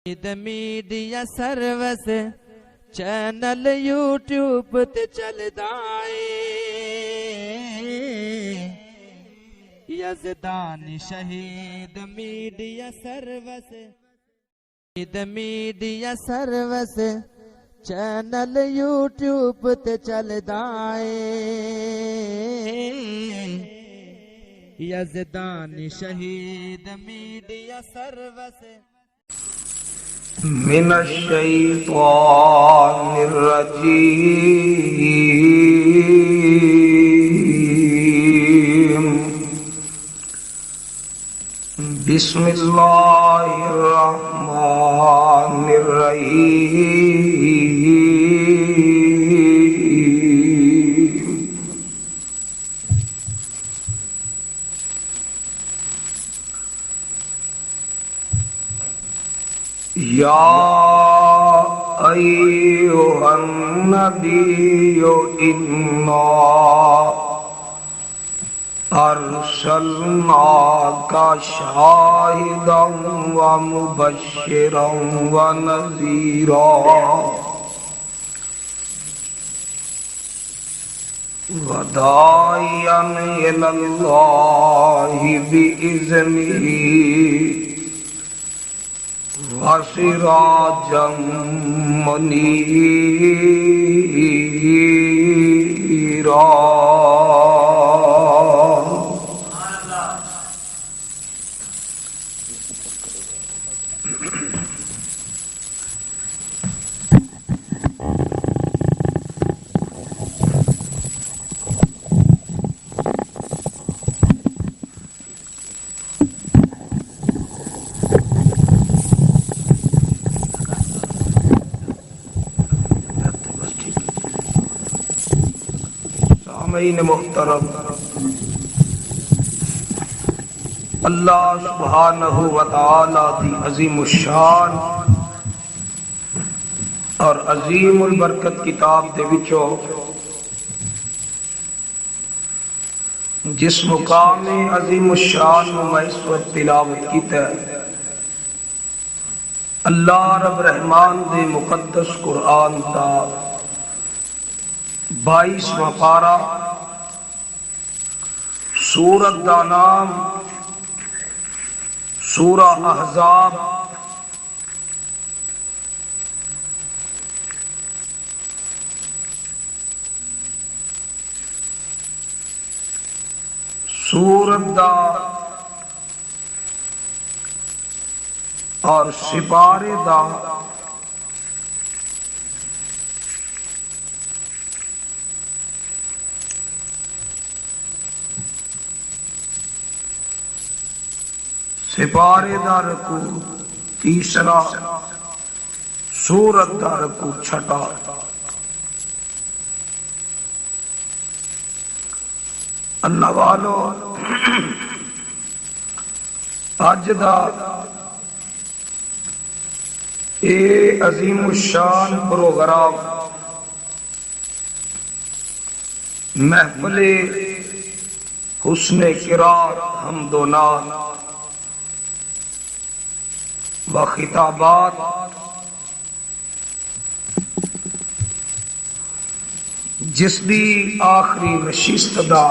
Media service channel YouTube تے چلدا اے یزدان شہید میڈیا سروس چینل یوٹیوب تے چلدا اے یزدان شہید میڈیا سروس من الشیطان الرجیم بسم اللہ الرحمن الرحیم یا ایھا النبی انا ارسلناک شاہدا ومبشرا ونذیرا وداعیا الی اللہ بإذنہ وسراجا منیرا سامعین محترم، اللہ سبحانہ وتعالی دی عظیم الشان اور عظیم البرکت کتاب دے وچوں جس مقام عظیم الشان نو میں اس وقت تلاوت کیتا ہے، اللہ رب رحمان دے مقدس قرآن دا 22واں پارہ، سورت دا نام سورہ احزاب، سورت دا اور سپارے دا سپارے دا رکوع تیسرا، سورت دا رکوع چھٹا۔ اللہ والو، اج دا اے عظیم الشان پروگرام محفل حسن قرات حمد و نعت و خطابات جس دی آخری نشست دا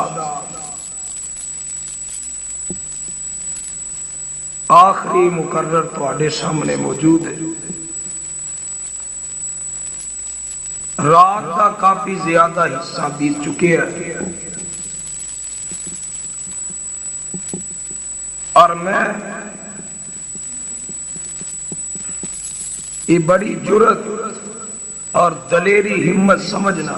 آخری مقرر تواڈے سامنے موجود ہے۔ رات کا کافی زیادہ حصہ بیت چکے ہیں اور میں یہ بڑی جرت اور دلیری ہمت سمجھنا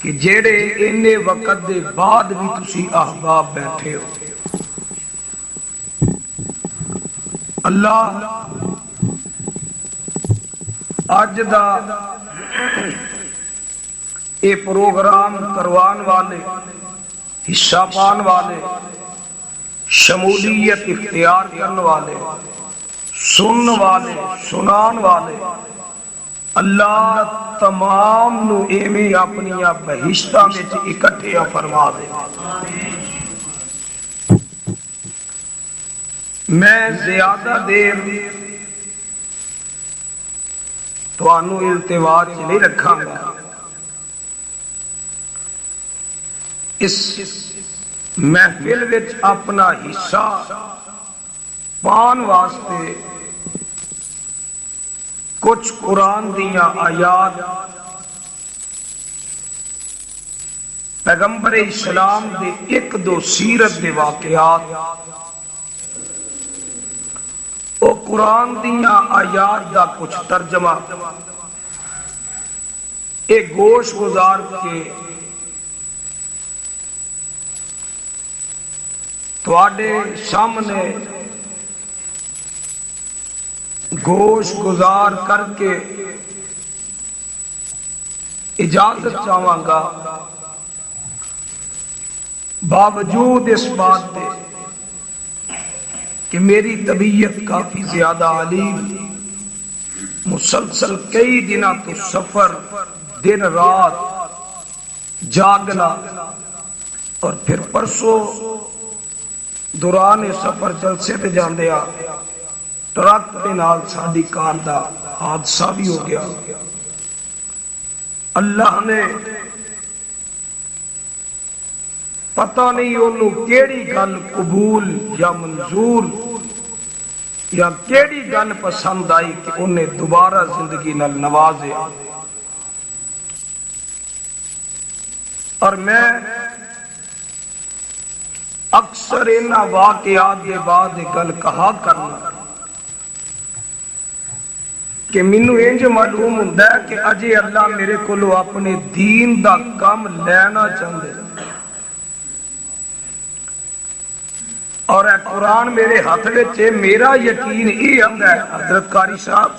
کہ جیڑے انے وقت دے بعد بھی تسی احباب بیٹھے ہو، اللہ اج دا اے پروگرام کروان والے، حصہ پان والے، شمولیت اختیار کرنے والے، سنن والے، سنان والے، اللہ تمام نو ایویں اپنی بہشتاں وچ اکٹھے فرما دے۔ میں زیادہ دیر تھانوں التوا چ نہیں رکھاں گا. اس محفل وچ اپنا حصہ پان واسطے کچھ قرآن دیاں آیات پیغمبر اسلام دے ایک دو سیرت دے واقعات او قرآن دیاں آیات دا کچھ ترجمہ ایک گوش گزار کے تواڈے سامنے گوش گزار کر کے اجازت چاہواں گا، باوجود اس بات کے کہ میری طبیعت کافی زیادہ علیم، مسلسل کئی دنوں تو سفر، دن رات جاگنا، اور پھر پرسوں دوران سفر جلسے تے جاندیا ٹرک دے نال ساڈی کار دا حادثہ بھی ہو گیا. اللہ نے پتہ نہیں انہوں کیڑی گل قبول یا منظور یا کیڑی گل پسند آئی کہ انہیں دوبارہ زندگی نال نوازیا. اور میں اکثر انہاں واقعات کے بعد ایک گل کہا کرنا کہ مینوں انج معلوم ہوندا ہے کہ اجے اللہ میرے کولو اپنے دین دا کام لینا چاہندے، اور اے قرآن میرے ہاتھ وچ میرا یقین یہ آندا ہے حضرت قاری صاحب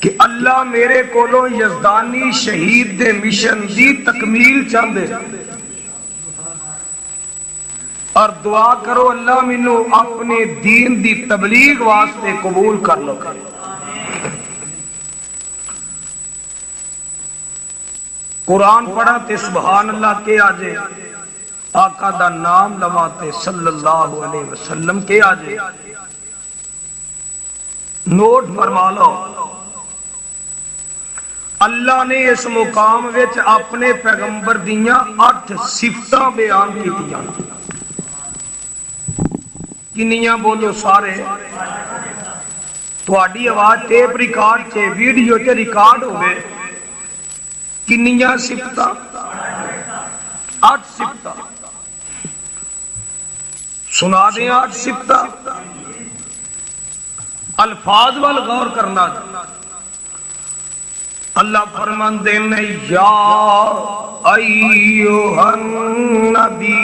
کہ اللہ میرے کولو یزدانی شہید دے مشن دی تکمیل چاہندے، اور دعا کرو اللہ مینو اپنے دین دی تبلیغ واسطے قبول کر لو. قرآن پڑھا تے سبحان اللہ کے آجے، آقا دا نام لوا تے صلی اللہ علیہ وسلم کے آجے. نوٹ فرما لو، اللہ نے اس مقام وچ اپنے پیغمبر دیاں 8 صفتاں بیان کیتیاں. کنیاں بولو سارے؟ تہاڈی آواز ٹیپ ریکارڈ چ ویڈیو چ ریکارڈ ہوئے. کنیاں صفتاں؟ 8 صفتاں. سنا دیں 8 صفتاں. الفاظ وال غور کرنا. اللہ فرماندے نے یا ایھا النبی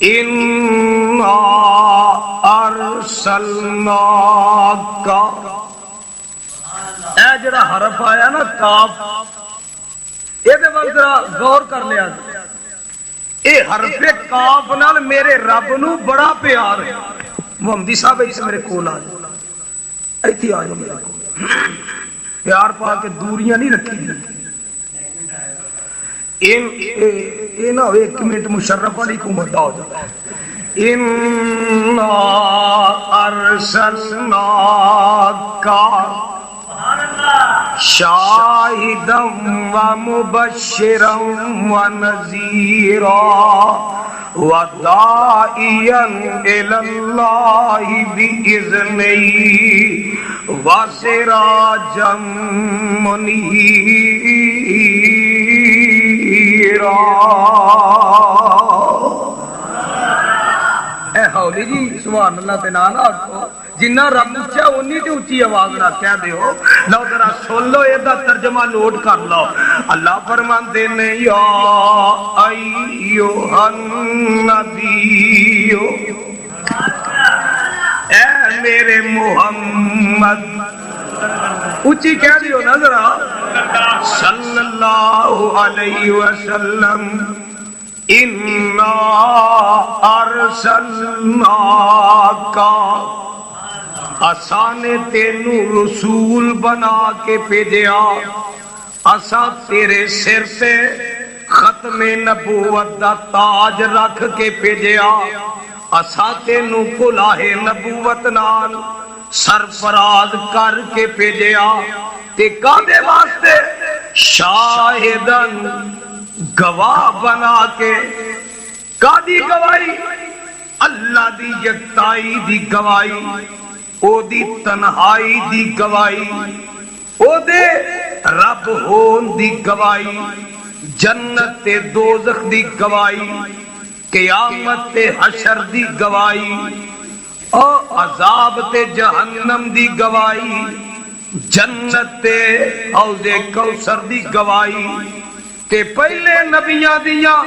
اِنَّا أَرْسَلْنَاكَ. اے جڑا حرف آیا نا کاف، یہ ذرا غور کر لیا. اے حرف کاف نال میرے رب نو بڑا پیار ہے. محمدی صاحب اس میرے کول آ جاؤ، ایتھے آ جاؤ میرے کول. پیار پا کے دوریاں نہیں رکھی. نہ ہو 1 منٹ مشرف والی حکومت ہو جائے. اِنَّا أَرْسَلْنَاكَ شَاهِدًا وَمُبَشِّرًا وَنَذِيرًا وَدَاعِيًا إِلَى اللَّهِ بِإِذْنِهِ وَسِرَاجًا مُنِيرًا. اے ہولی جی سبحان اللہ تے نام آکھو. جنہ رب اچھا اونی تے اونچی آواز نہ کہہ دیو. لو ذرا سن لو، یہ ترجمہ نوٹ کر لو. اللہ فرماندے نے یا ایھا النبی، اے میرے محمد، اونچی کہہ دیو نا ذرا، صلی اللہ علیہ وسلم، اِنَّا أَرْسَلْنَاكَ، اساں نے تینو رسول بنا کے بھیجیا. اساں تیرے سر سے ختم نبوت دا تاج رکھ کے بھیجیا اساں تینوں کلاہے نبوت نال سرفراز کر کے بھیجیا تے کادے واسطے شاہدن گواہ بنا کے کادی گواہی اللہ دی یکتائی دی گواہی او دی تنہائی دی گواہی او دے رب ہون دی گواہی جنت تے دوزخ دی گواہی قیامت تے حشر دی گواہی او عذاب تے جہنم دی گواہی جنت تے حوض کوثر دی گواہی تے پہلے نبیاں دیاں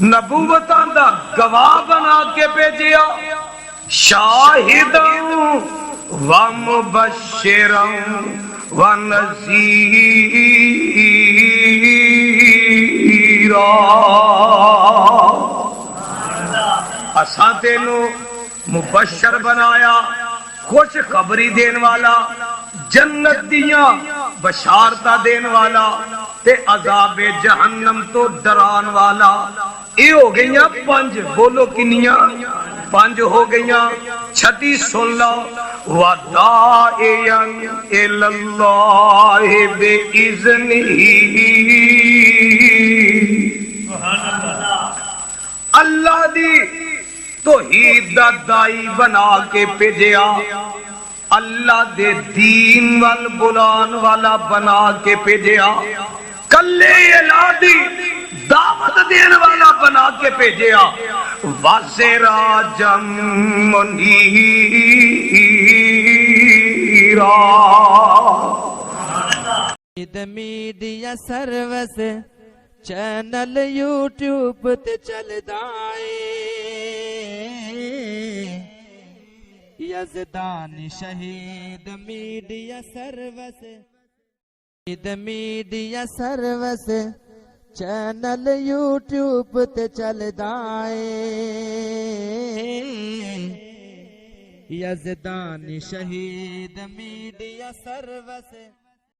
نبوتاں دا گواہ بنا کے بھیجیا شاہداں و مبشراں و نذیراں اساں تینوں مبشر بنایا خوش خبری دین والا جنت دیاں بشارتہ دین والا تے عذاب جہنم تو ڈران والا اے ہو گئیاں 5 بولو کنیاں 5 ہو گئیاں چھٹی سن لو وداعیاں الاللہ بِإِذْنِهِ اللہ دی توحید دا دائی بنا کے بھیجیا اللہ دے دین وال بلان والا بنا کے بھیجیا کلے الہی دعوت دین والا بنا کے بھیجیا وسراجم منیرا میڈیا سروس چینل یوٹیوب تے چلدا اے یزدان شہید media service media service channel YouTube تے چلدا اے یزدان شہید میڈیا سروس